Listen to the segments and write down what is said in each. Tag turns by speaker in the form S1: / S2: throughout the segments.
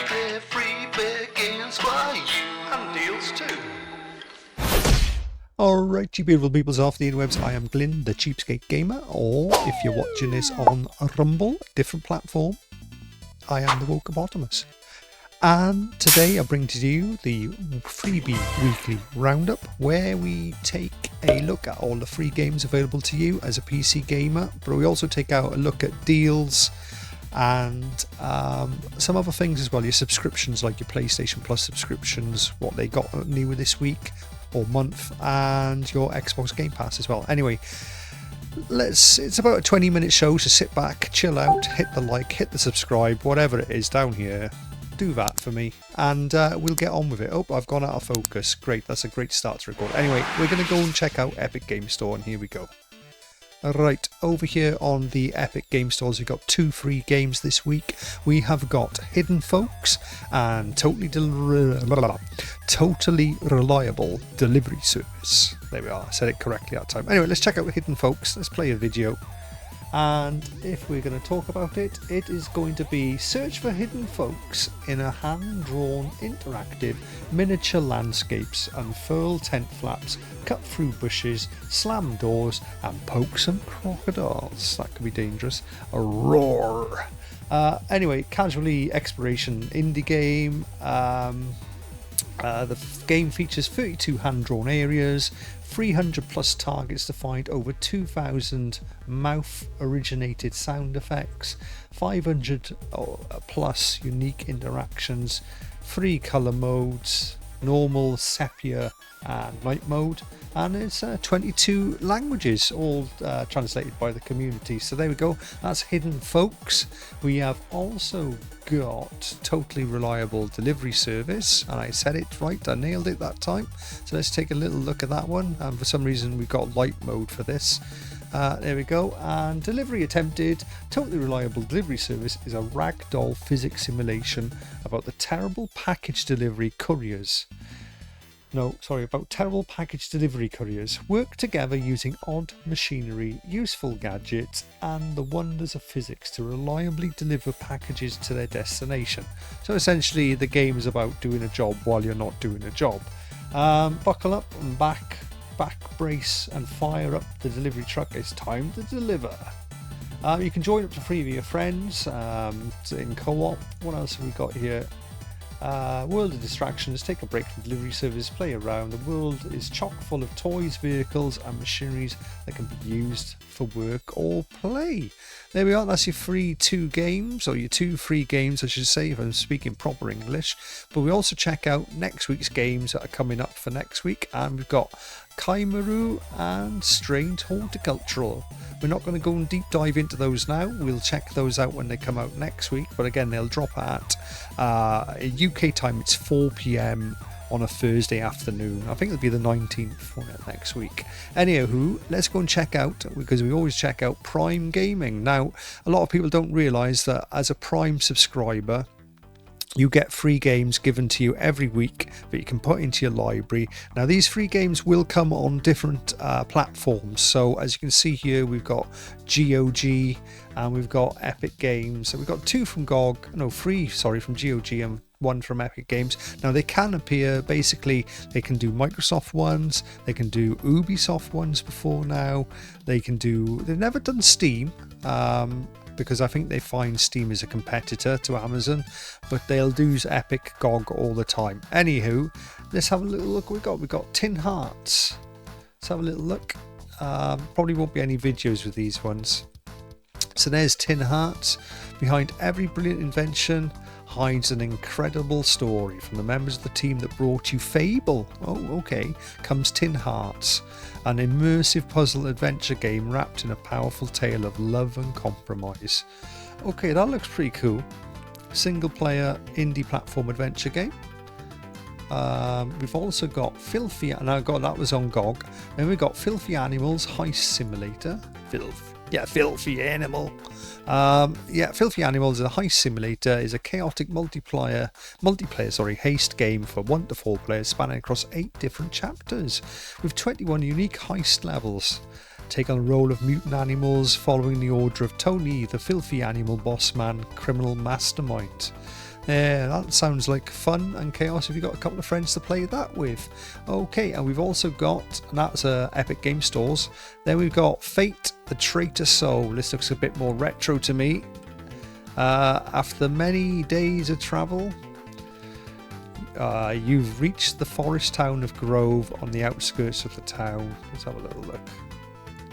S1: weekly freebie games for you and deals too.
S2: Alright, you beautiful peoples off the interwebs, I am Glyn, the CheapSkate Gamer, or if you're watching this on Rumble, different platform, I am the Wokeabotamus. And today I bring to you the Freebie Weekly Roundup, where we take a look at all the free games available to you as a PC gamer, but we also take out a look at deals and some other things as well, your subscriptions like your PlayStation Plus subscriptions, what they got new this week or month, and your Xbox Game Pass as well. Anyway, it's about a 20-minute show, so sit back, chill out, hit the like, hit the subscribe, whatever it is down here, do that for me, and we'll get on with it. Oh, I've gone out of focus. Great, that's a great start to record. Anyway, we're going to go and check out Epic Game Store, and here we go. Right, over here on the Epic Game Stores, we've got two free games this week. We have got Hidden Folks and Totally Reliable Delivery Service. There we are, I said it correctly that time. Anyway, let's check out Hidden Folks. Let's play a video. And if we're going to talk about it, it is going to be search for hidden folks in a hand-drawn, interactive, miniature landscapes, unfurl tent flaps, cut through bushes, slam doors, and poke some crocodiles. That could be dangerous. A roar. Anyway, casually exploration indie game. The game features 32 hand-drawn areas, 300 plus targets to find, over 2,000 mouth-originated sound effects, 500 plus unique interactions, 3 colour modes, normal, sepia and night mode, and it's 22 languages, all translated by the community. So there we go, that's Hidden Folks. We have also got Totally Reliable Delivery Service, and I said it right, I nailed it that time. So let's take a little look at that one, and for some reason we've got light mode for this. There we go, and delivery attempted. Totally Reliable Delivery Service is a ragdoll physics simulation about terrible package delivery couriers work together using odd machinery, useful gadgets, and the wonders of physics to reliably deliver packages to their destination. So essentially the game is about doing a job while you're not doing a job. Buckle up and back brace and fire up the delivery truck. It's time to deliver. You can join up to 3 of your friends in co-op. What else have we got here? World of distractions, take a break from delivery service, play around. The world is chock full of toys, vehicles and machineries that can be used for work or play. There we are, that's your two free games I should say, if I'm speaking proper English. But we also check out next week's games that are coming up for next week, and we've got Kaimaru and Strange Horticultural. We're not going to go and deep dive into those now. We'll check those out when they come out next week, but again they'll drop at UK time. It's 4 PM on a Thursday afternoon. I think it'll be the 19th next week. Anywho, let's go and check out, because we always check out Prime Gaming. Now, a lot of people don't realise that as a Prime subscriber, you get free games given to you every week that you can put into your library. Now, these free games will come on different platforms. So as you can see here, we've got GOG and we've got Epic Games. So we've got 3 from GOG and 1 from Epic Games. Now they can appear, basically they can do Microsoft ones, they can do Ubisoft ones before now, they've never done Steam, because I think they find Steam is a competitor to Amazon, but they'll do Epic, GOG all the time. Anywho, let's have a little look what we've got. Tin Hearts. Let's have a little look. Probably won't be any videos with these ones. So there's Tin Hearts. Behind every brilliant invention hides an incredible story. From the members of the team that brought you Fable, comes Tin Hearts, an immersive puzzle adventure game wrapped in a powerful tale of love and compromise. Okay, that looks pretty cool. Single player indie platform adventure game. We've also got that was on GOG. Then we've got Filthy Animals Heist Simulator. Filthy Animal. Filthy Animals is a heist simulator, is a chaotic multiplayer haste game for 1 to 4 players, spanning across 8 different chapters with 21 unique heist levels. Take on the role of mutant animals following the order of Tony, the filthy animal boss man criminal mastermind. Yeah, that sounds like fun and chaos if you've got a couple of friends to play that with. Okay, and we've also got, and that's Epic Game Stores. Then we've got Fate, the Traitor Soul. This looks a bit more retro to me. After many days of travel, you've reached the forest town of Grove on the outskirts of the town. Let's have a little look.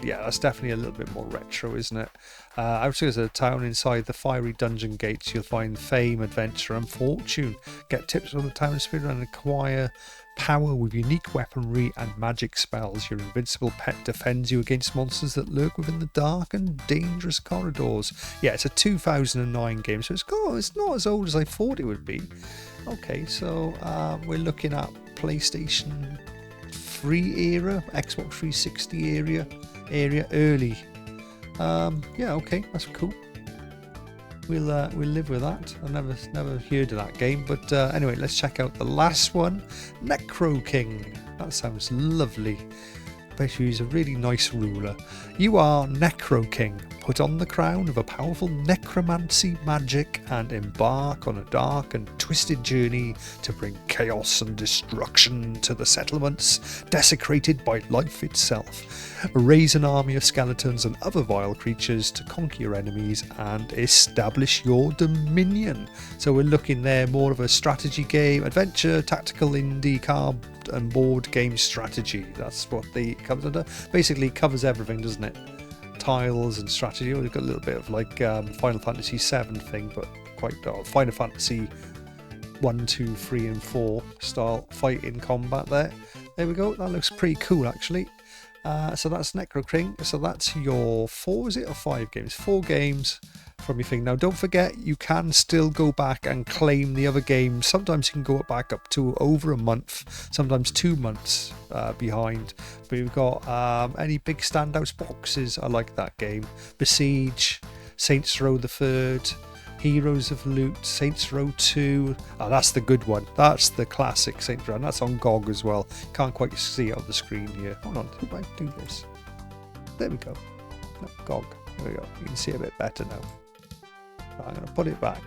S2: Yeah, that's definitely a little bit more retro, isn't it? Outskirts of the town, inside the fiery dungeon gates, you'll find fame, adventure, and fortune. Get tips from the town spirit and acquire power with unique weaponry and magic spells. Your invincible pet defends you against monsters that lurk within the dark and dangerous corridors. Yeah, it's a 2009 game, so it's not as old as I thought it would be. Okay, so we're looking at PlayStation 3 era, Xbox 360 area early. Yeah, okay, that's cool. We'll live with that. I've never heard of that game, but anyway, let's check out the last one, Necroking. That sounds lovely. I bet you he's a really nice ruler. You are Necroking. Put on the crown of a powerful necromancy magic and embark on a dark and twisted journey to bring chaos and destruction to the settlements desecrated by life itself. Raise an army of skeletons and other vile creatures to conquer your enemies and establish your dominion. So we're looking there more of a strategy game, adventure, tactical, indie, card and board game strategy. That's what the comes under. Basically covers everything, doesn't it? Tiles and strategy. We've got a little bit of like Final Fantasy 7 thing, but quite Final Fantasy 1, 2, 3 and 4 style fighting combat there. There we go. That looks pretty cool actually. So that's Necroking. So that's your 4 games? 4 games from your thing. Now don't forget, you can still go back and claim the other games. Sometimes you can go back up to over a month, sometimes 2 months behind. But you've got any big standouts boxes. I like that game. Besiege, Saints Row the Third, Heroes of Loot, Saints Row 2. Oh, that's the good one. That's the classic Saints Row, and that's on GOG as well. Can't quite see it on the screen here. Hold on, if I do this. There we go. No, GOG. There we go. You can see it a bit better now. I'm going to put it back.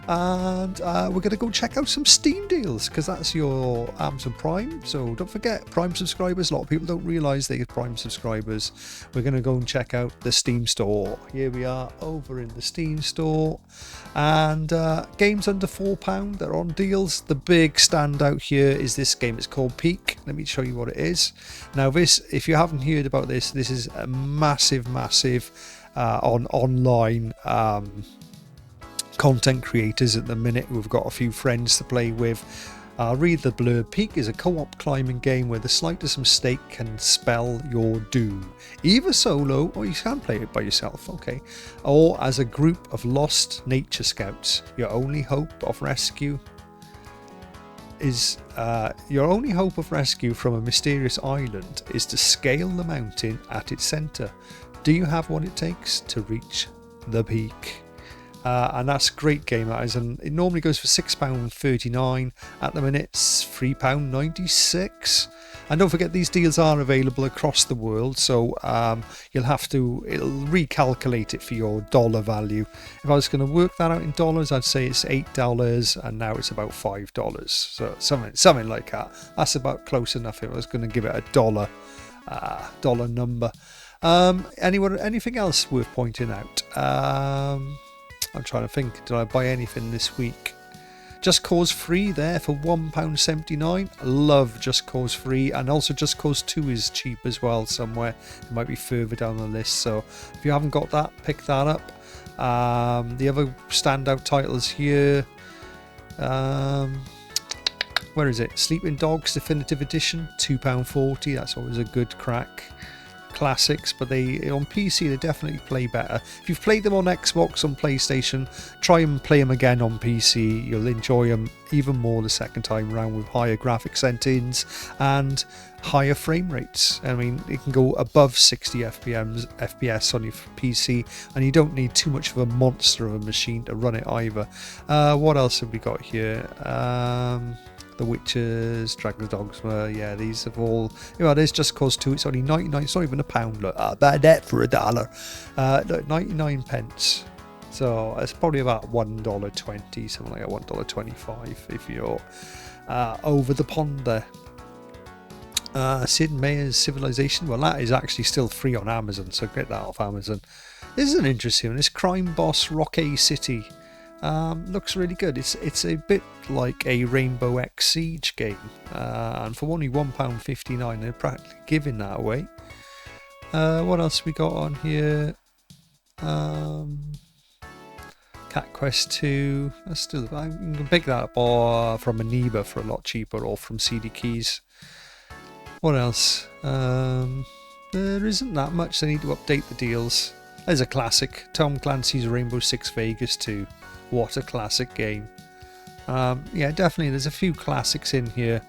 S2: And we're going to go check out some Steam deals, because that's your Amazon Prime. So don't forget, Prime subscribers. A lot of people don't realise they're Prime subscribers. We're going to go and check out the Steam store. Here we are over in the Steam store. And games under £4 that are on deals. The big standout here is this game. It's called Peak. Let me show you what it is. Now this, if you haven't heard about this, this is a massive online content creators at the minute. We've got a few friends to play with. I'll read the blurb. Peak is a co-op climbing game where the slightest mistake can spell your doom. Either solo, or you can play it by yourself, okay, or as a group of lost nature scouts. Your only hope of rescue from a mysterious island is to scale the mountain at its center. Do you have what it takes to reach the peak? And that's a great game, that is, and it normally goes for £6.39. At the minute it's £3.96. And don't forget, these deals are available across the world, so it'll recalculate it for your dollar value. If I was going to work that out in dollars, I'd say it's $8, and now it's about $5, so something like that. That's about close enough if I was going to give it a dollar number. Anything else worth pointing out? I'm trying to think, did I buy anything this week? Just Cause 3 there for £1.79. Love Just Cause 3, and also Just Cause 2 is cheap as well somewhere. It might be further down the list, so if you haven't got that, pick that up. The other standout titles here, where is it? Sleeping Dogs Definitive Edition, £2.40. That's always a good crack. Classics, but they on PC they definitely play better. If you've played them on Xbox, on PlayStation, try and play them again on PC. You'll enjoy them even more the second time around with higher graphic settings and higher frame rates. I mean, it can go above 60 FPS on your PC, and you don't need too much of a monster of a machine to run it either. What else have we got here? The Witches, Dragon's Dogma, yeah, these have all, there's Just Cause 2, it's only 99, it's not even £1, look, bad debt for $1, look, 99 pence, So it's probably about $1.20, something like $1.25 if you're over the pond there. Sid Meier's Civilization, well, that is actually still free on Amazon, so get that off Amazon. This is an interesting one. It's Crime Boss Rocky City. Looks really good. It's a bit like a Rainbow X Siege game, and for only £1.59 they're practically giving that away. What else we got on here? Cat Quest 2. That's still, you can pick that up or from Aniba for a lot cheaper, or from CD Keys. What else? There isn't that much. They need to update the deals. There's a classic, Tom Clancy's Rainbow Six Vegas 2. What a classic game. Yeah, definitely there's a few classics in here,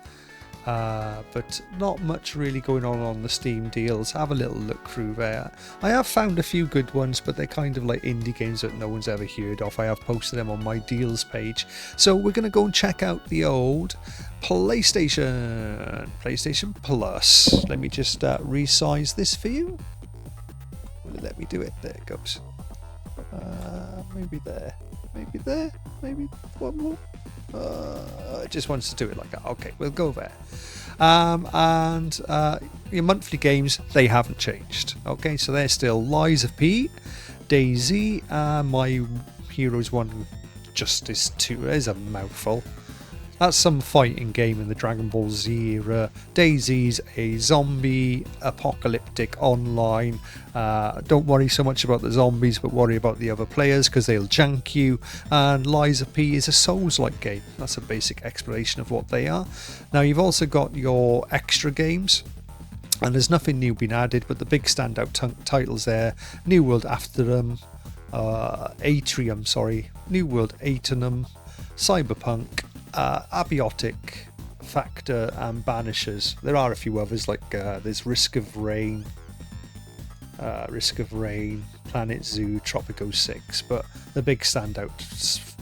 S2: but not much really going on the Steam deals. Have a little look through there. I have found a few good ones, but they're kind of like indie games that no one's ever heard of. I have posted them on my deals page. So we're going to go and check out the old PlayStation Plus. Let me just resize this for you. Let me do it. There it goes. Maybe there. Maybe there. Maybe one more. It just wants to do it like that. Okay, we'll go there. And your monthly games, they haven't changed. Okay, so they're still Lies of P, DayZ, My Heroes 1, Justice 2. There's a mouthful. That's some fighting game in the Dragon Ball Z era. DayZ's a zombie apocalyptic online. Don't worry so much about the zombies, but worry about the other players because they'll jank you. And Lies of P is a Souls-like game. That's a basic explanation of what they are. Now you've also got your extra games, and there's nothing new been added, but the big standout titles there: New World Atrium, New World Aeternum, Cyberpunk, Abiotic, Factor, and Banishers. There are a few others, like there's Risk of Rain, Planet Zoo, Tropico 6, but the big standout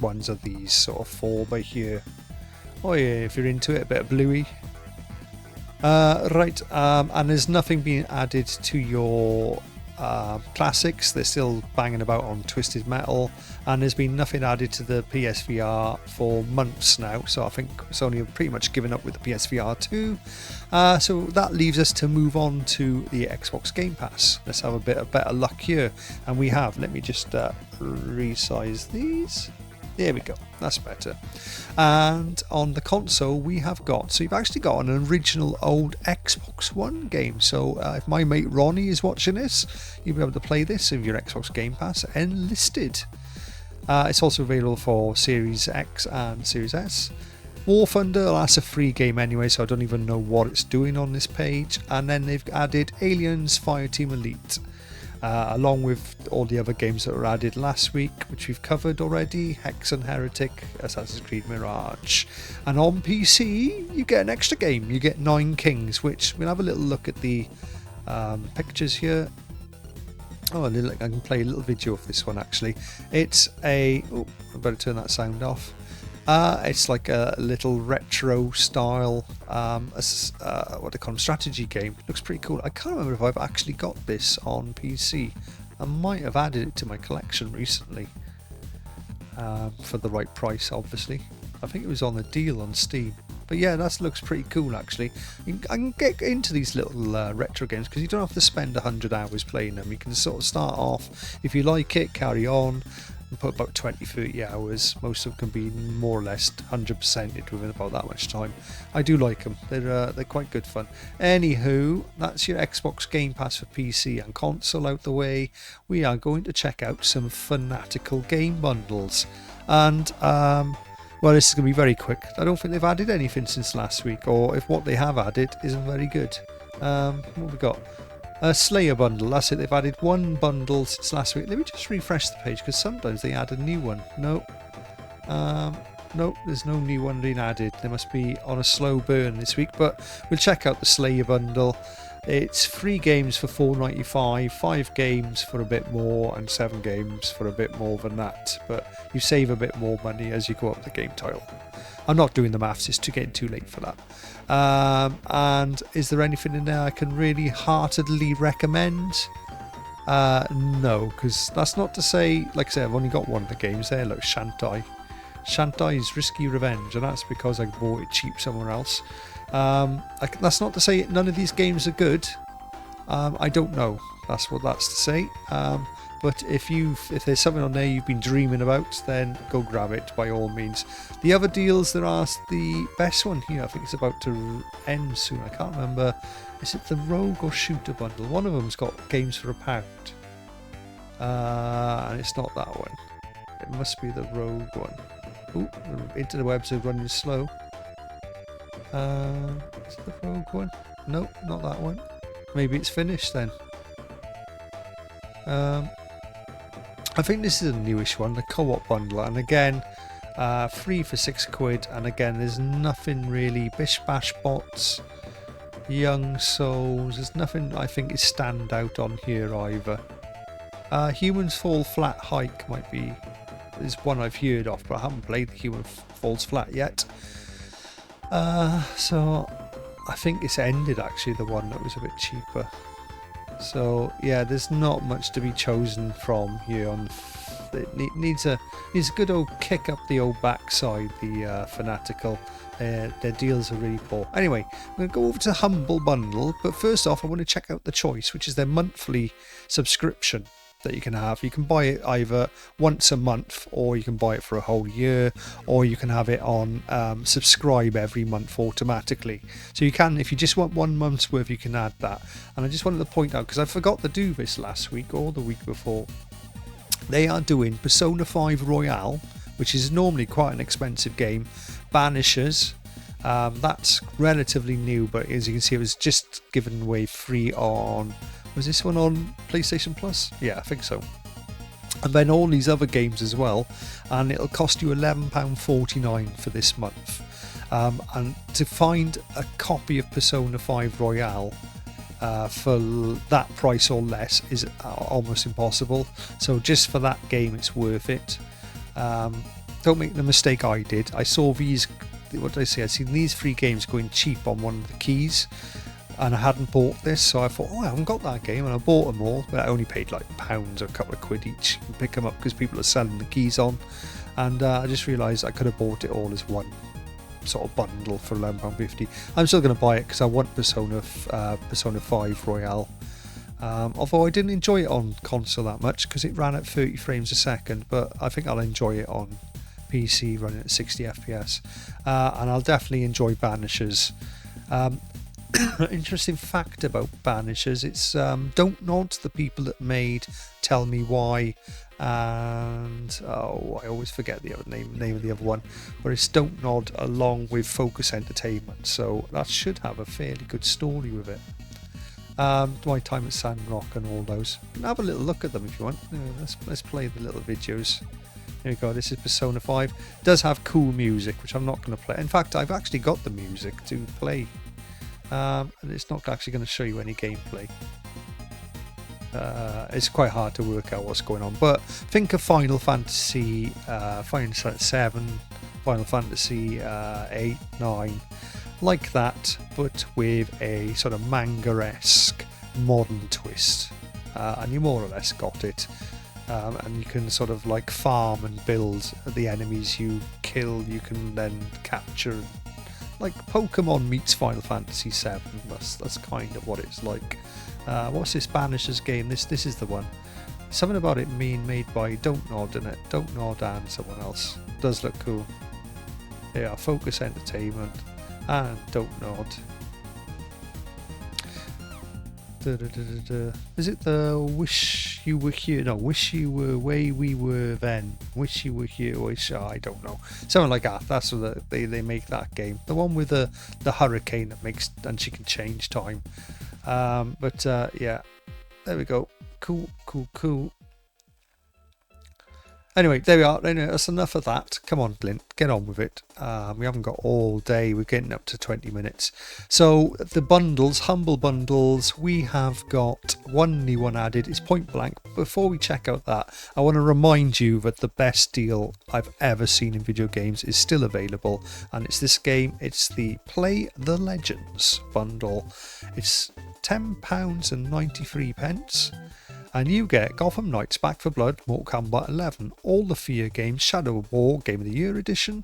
S2: ones are these sort of four by here. Oh yeah, if you're into it, a bit of Bluey. Right, and there's nothing being added to your classics. They're still banging about on Twisted Metal, and there's been nothing added to the PSVR for months now, so I think it's only pretty much given up with the PSVR 2. So that leaves us to move on to the Xbox Game Pass. Let's have a bit of better luck here, and we have, let me just resize these. There we go, that's better. And on the console we have got, so you've actually got an original old Xbox One game. So if my mate Ronnie is watching this, you'll be able to play this with your Xbox Game Pass enlisted. It's also available for Series X and Series S. War Thunder, that's a free game anyway, so I don't even know what it's doing on this page. And then they've added Aliens Fireteam Elite, along with all the other games that were added last week, which we've covered already: Hex and Heretic, Assassin's Creed Mirage. And on PC you get an extra game, you get Nine Kings, which we'll have a little look at the pictures here. Oh, I can play a little video of this one actually. It's a, oh, I better turn that sound off. It's like a little retro style, what they call them, strategy game. It looks pretty cool. I can't remember if I've actually got this on PC. I might have added it to my collection recently, for the right price, obviously. I think it was on a deal on Steam. But yeah, that looks pretty cool actually. I can get into these little retro games because you don't have to spend 100 hours playing them. You can sort of start off, if you like it, carry on, and put about 20-30 hours. Most of them can be more or less 100%ed within about that much time. I do like them. They're quite good fun. Anywho, that's your Xbox Game Pass for PC and console out the way. We are going to check out some Fanatical game bundles. And well, this is going to be very quick. I don't think they've added anything since last week, or if what they have added isn't very good. What have we got? A Slayer bundle, that's it. They've added one bundle since last week. Let me just refresh the page, because sometimes they add a new one. Nope. Nope, there's no new one being added. They must be on a slow burn this week, but we'll check out the Slayer bundle. It's 3 games for $4.95, 5 games for a bit more, and 7 games for a bit more than that. But you save a bit more money as you go up the game title. I'm not doing the maths, it's getting too late for that. And is there anything in there I can really heartedly recommend? No, because that's not to say, like I said, I've only got one of the games there. Look, Shantai. Shantai's Risky Revenge, and that's because I bought it cheap somewhere else. That's not to say none of these games are good. I don't know. That's what that's to say. But if there's something on there you've been dreaming about, then go grab it by all means. The other deals, there are the best one here. I think it's about to end soon. I can't remember. Is it the Rogue or Shooter bundle? One of them's got games for £1. And it's not that one. It must be the Rogue one. Ooh, the interwebs are running slow. Is it the Rogue one? Nope, not that one. Maybe it's finished then. I think this is a newish one, the co-op bundle, and again, free for £6, and again, there's nothing really Bish Bash Bots, Young Souls, there's nothing I think is stand out on here either. Humans Fall Flat Hike is one I've heard of, but I haven't played the Human Falls Flat yet. So I think it's ended actually, the one that was a bit cheaper. So yeah, there's not much to be chosen from here. It needs a good old kick up the old backside, the Fanatical. Their deals are really poor. Anyway, I'm going to go over to Humble Bundle, but first off I want to check out the Choice, which is their monthly subscription that you can have. You can buy it either once a month, or you can buy it for a whole year, or you can have it on subscribe every month automatically. So you can, if you just want 1 month's worth, you can add that. And I just wanted to point out, because I forgot to do this last week or the week before, they are doing Persona 5 Royale, which is normally quite an expensive game. Banishers, that's relatively new, but as you can see, it was just given away free on, was this one on PlayStation Plus? Yeah, I think so. And then all these other games as well, and it'll cost you £11.49 for this month. And to find a copy of Persona 5 Royale for that price or less is almost impossible. So just for that game, it's worth it. Don't make the mistake I did. I saw these, what did I say? I'd seen these 3 games going cheap on one of the keys, and I hadn't bought this, so I thought, oh, I haven't got that game, and I bought them all, but I only paid like £1 or a couple of quid each and pick them up because people are selling the keys on, and I just realised I could have bought it all as one sort of bundle for £11.50. I'm still going to buy it because I want Persona 5 Royale, although I didn't enjoy it on console that much because it ran at 30 frames a second, but I think I'll enjoy it on PC running at 60 FPS, and I'll definitely enjoy Banishers. Interesting fact about Banishers, it's Don't Nod, the people that made Tell Me Why, and I always forget the other name of the other one, but it's Don't Nod along with Focus Entertainment, so that should have a fairly good story with it. My Time at Sandrock and all those. You can have a little look at them if you want. Let's play the little videos. Here we go, this is Persona 5. It does have cool music, which I'm not going to play. In fact, I've actually got the music to play. And it's not actually going to show you any gameplay. It's quite hard to work out what's going on, but think of Final Fantasy 7, Final Fantasy 8, 9, like that, but with a sort of manga-esque modern twist, and you more or less got it. And you can sort of like farm and build the enemies you kill, you can then capture. Like Pokemon meets Final Fantasy 7. That's kind of what it's like. What's this Banishers game? This is the one. Something about it being made by Don't Nod, in it. Don't Nod and someone else. Does look cool. Yeah, Focus Entertainment and Don't Nod. Is it the Wish You Were Here? No, Wish You Were Way We Were Then. Wish You Were Here. I don't know. Something like that. That's what they make that game. The one with the hurricane that makes, and she can change time. Yeah, there we go. Cool. Anyway, there we are. Anyway, that's enough of that. Come on, Blint, get on with it. We haven't got all day. We're getting up to 20 minutes. So the bundles, Humble Bundles, we have got one new one added. It's Point Blank. Before we check out that, I want to remind you that the best deal I've ever seen in video games is still available, and it's this game. It's the Play the Legends bundle. It's £10.93. And you get Gotham Knights, Back for Blood, Mortal Kombat 11, all the Fear games, Shadow of War, Game of the Year Edition,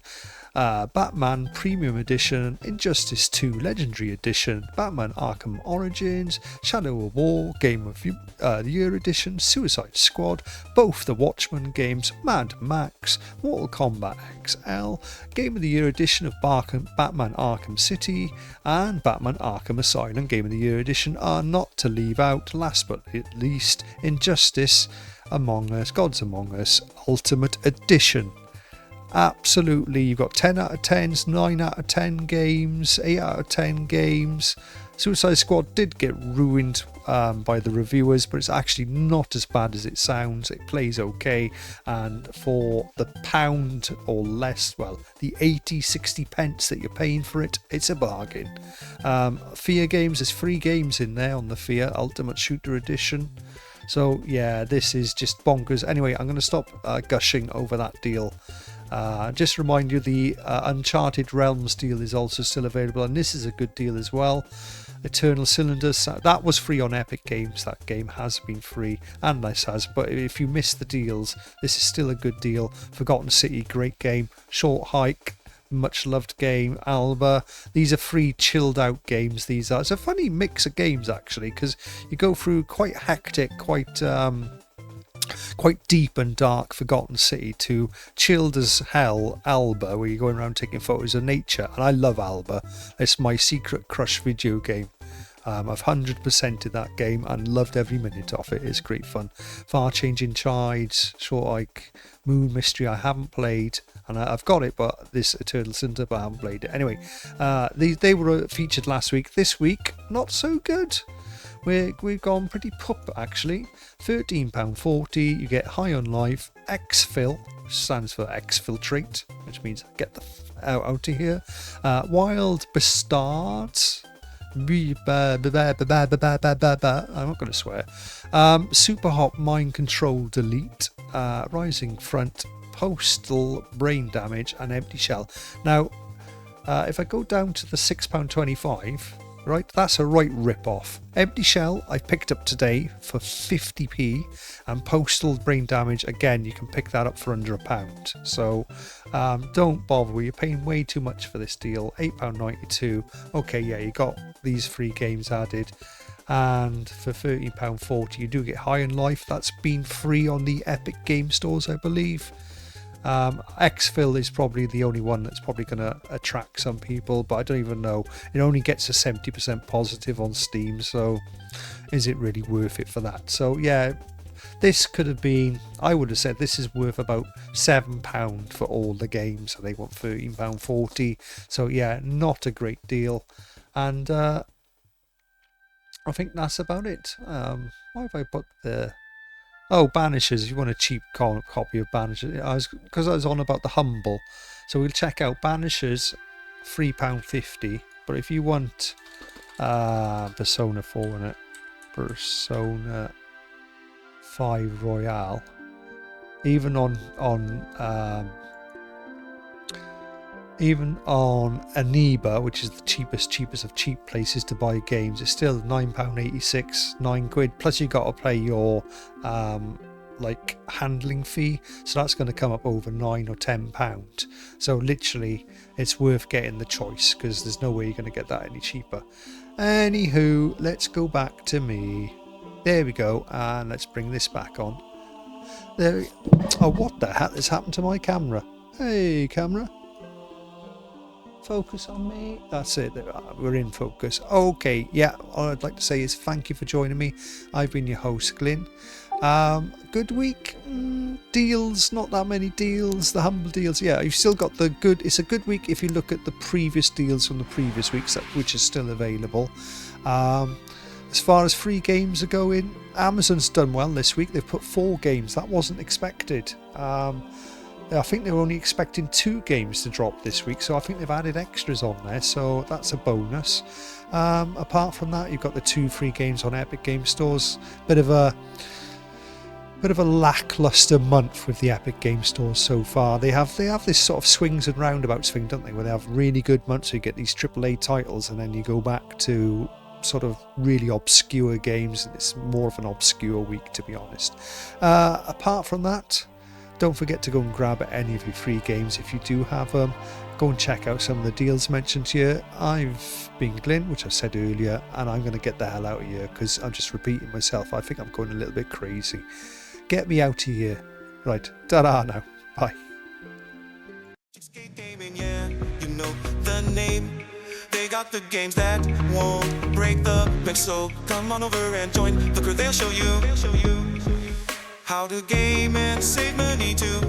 S2: Batman Premium Edition, Injustice 2 Legendary Edition, Batman Arkham Origins, Shadow of War, Game of the Year Edition, Suicide Squad, both the Watchmen games, Mad Max, Mortal Kombat XL, Game of the Year Edition of Batman Arkham City, and Batman Arkham Asylum Game of the Year Edition are not to leave out, last but not least, Injustice Among Us, Gods Among Us Ultimate Edition. Absolutely, you've got 10 out of 10s, 9 out of 10 games, 8 out of 10 games. Suicide Squad did get ruined by the reviewers, but it's actually not as bad as it sounds. It plays okay, and for the pound or less, well, the 80-60 pence that you're paying for it, it's a bargain. Fear games, there's 3 games in there on the Fear Ultimate Shooter Edition. So yeah, this is just bonkers. Anyway, I'm going to stop gushing over that deal. Just remind you, the Uncharted Realms deal is also still available, and this is a good deal as well. Eternal Cylinders, that was free on Epic Games. That game has been free, and this has, but if you miss the deals, this is still a good deal. Forgotten City, great game. Short Hike, much loved game. Alba, these are free chilled out games. These are, it's a funny mix of games actually, because you go through quite hectic, quite deep and dark Forgotten City, to chilled as hell Alba, where you're going around taking photos of nature. And I love Alba. It's my secret crush video game. I've 100%ed that game and loved every minute of it. It's great fun. Far Changing Tides, Short Hike, Moon Mystery I haven't played, and I've got it, but this Eternal Cinder, but I haven't played it. Anyway, they were featured last week. This week, not so good. We've gone pretty pup actually. £13.40. You get High on Life, Exfil, which stands for Exfiltrate, which means get the out of here. Wild Bastards. I'm not going to swear. Super Hot Mind Control Delete, Rising Front, Postal Brain Damage, and Empty Shell. Now, if I go down to the £6.25, right, that's a right rip-off. Empty Shell I picked up today for 50p, and Postal Brain Damage, again, you can pick that up for under £1. So don't bother, you're paying way too much for this deal. £8.92. Okay, yeah, you got these 3 games added, and for £13.40 you do get High on Life. That's been free on the Epic Game Stores, I believe. Exfil is probably the only one that's probably going to attract some people, but I don't even know. It only gets a 70% positive on Steam, so is it really worth it for that? So yeah, this could have been, I would have said this is worth about £7 for all the games, so they want £13.40. So yeah, not a great deal. And I think that's about it. Why have I put the... Oh, Banishers, if you want a cheap copy of Banishers, because I was on about the Humble. So we'll check out Banishers, £3.50. But if you want Persona 4 in it, Persona 5 Royale, even on Aniba, which is the cheapest of cheap places to buy games, it's still £9.86, £9. Plus you got to pay your like handling fee, so that's going to come up over £9 or £10. So literally, it's worth getting the choice, because there's no way you're going to get that any cheaper. Anywho, let's go back to me. There we go, and let's bring this back on. There. Oh, what the hell has happened to my camera? Hey, camera. Focus on me. That's it. We're in focus. Okay, yeah, all I'd like to say is thank you for joining me. I've been your host, Glyn. Good week. Deals, not that many deals. The humble deals, yeah, you've still got the good. It's a good week if you look at the previous deals from the previous weeks, which are still available. As far as free games are going, Amazon's done well this week. They've put 4 games. That wasn't expected. I think they were only expecting 2 games to drop this week, so I think they've added extras on there, so that's a bonus. Apart from that, you've got the 2 free games on Epic Game Stores. Bit of a lackluster month with the Epic Game Stores so far. They have this sort of swings and roundabouts thing, don't they, where they have really good months, so you get these AAA titles, and then you go back to sort of really obscure games, and it's more of an obscure week, to be honest. Apart from that, don't forget to go and grab any of your free games if you do have them. Go and check out some of the deals mentioned here. I've been Glyn, which I said earlier, and I'm going to get the hell out of here because I'm just repeating myself. I think I'm going a little bit crazy. Get me out of here. Right, ta-da now. Bye.
S3: CheapSkate gaming, yeah, you know the name. They got the games that won't break the bank, so come on over and join the crew. They'll show you how to game and save money too.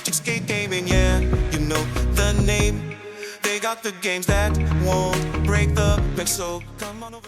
S3: CheapSkate gaming, yeah, you know the name. They got the games that won't break the bank, so come on over.